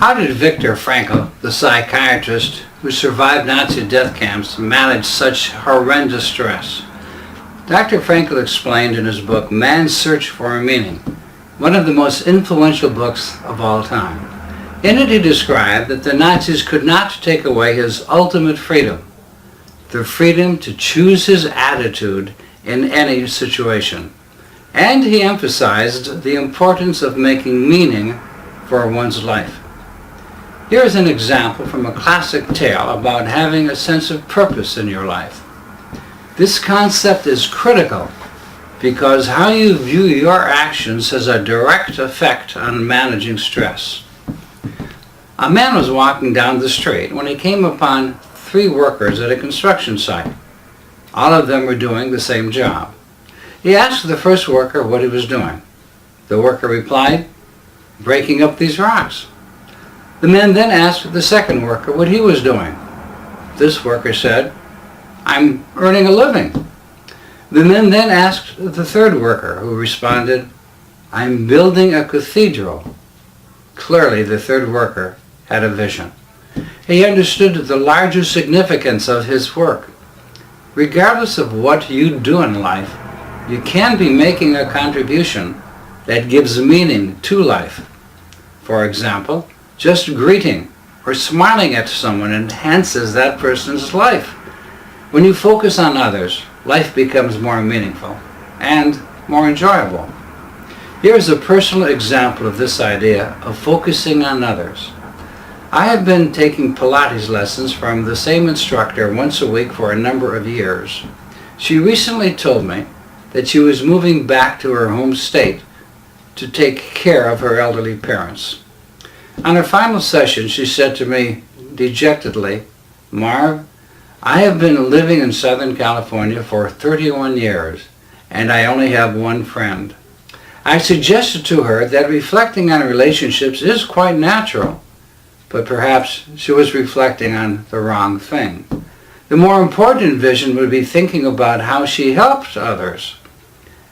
How did Viktor Frankl, the psychiatrist who survived Nazi death camps, manage such horrendous stress? Dr. Frankl explained in his book, Man's Search for a Meaning, one of the most influential books of all time. In it he described that the Nazis could not take away his ultimate freedom, the freedom to choose his attitude in any situation. And he emphasized the importance of making meaning for one's life. Here is an example from a classic tale about having a sense of purpose in your life. This concept is critical because how you view your actions has a direct effect on managing stress. A man was walking down the street when he came upon 3 workers at a construction site. All of them were doing the same job. He asked the first worker what he was doing. The worker replied, "Breaking up these rocks." The man then asked the second worker what he was doing. This worker said, "I'm earning a living." The man then asked the third worker, who responded, "I'm building a cathedral." Clearly, the third worker had a vision. He understood the larger significance of his work. Regardless of what you do in life, you can be making a contribution that gives meaning to life. For example, just greeting or smiling at someone enhances that person's life. When you focus on others, life becomes more meaningful and more enjoyable. Here is a personal example of this idea of focusing on others. I have been taking Pilates lessons from the same instructor once a week for a number of years. She recently told me that she was moving back to her home state to take care of her elderly parents. On her final session, she said to me dejectedly, "Marv, I have been living in Southern California for 31 years, and I only have one friend." I suggested to her that reflecting on relationships is quite natural, but perhaps she was reflecting on the wrong thing. The more important vision would be thinking about how she helped others.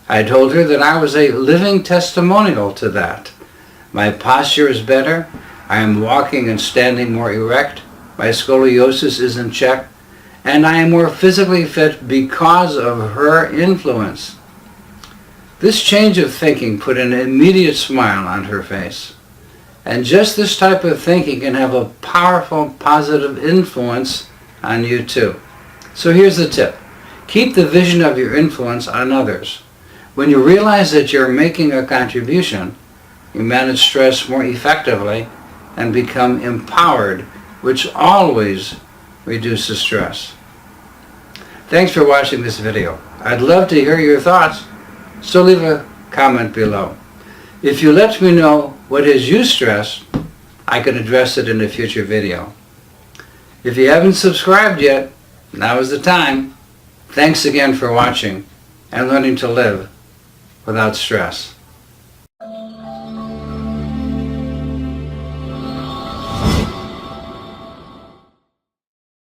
I told her that I was a living testimonial to that. My posture is better, I am walking and standing more erect, my scoliosis is in check, and I am more physically fit because of her influence. This change of thinking put an immediate smile on her face. And just this type of thinking can have a powerful positive influence on you too. So here's the tip. Keep the vision of your influence on others. When you realize that you're making a contribution, you manage stress more effectively and become empowered, which always reduces stress. Thanks for watching this video. I'd love to hear your thoughts, so leave a comment below. If you let me know what has you stressed, I can address it in a future video. If you haven't subscribed yet, now is the time. Thanks again for watching and learning to live without stress.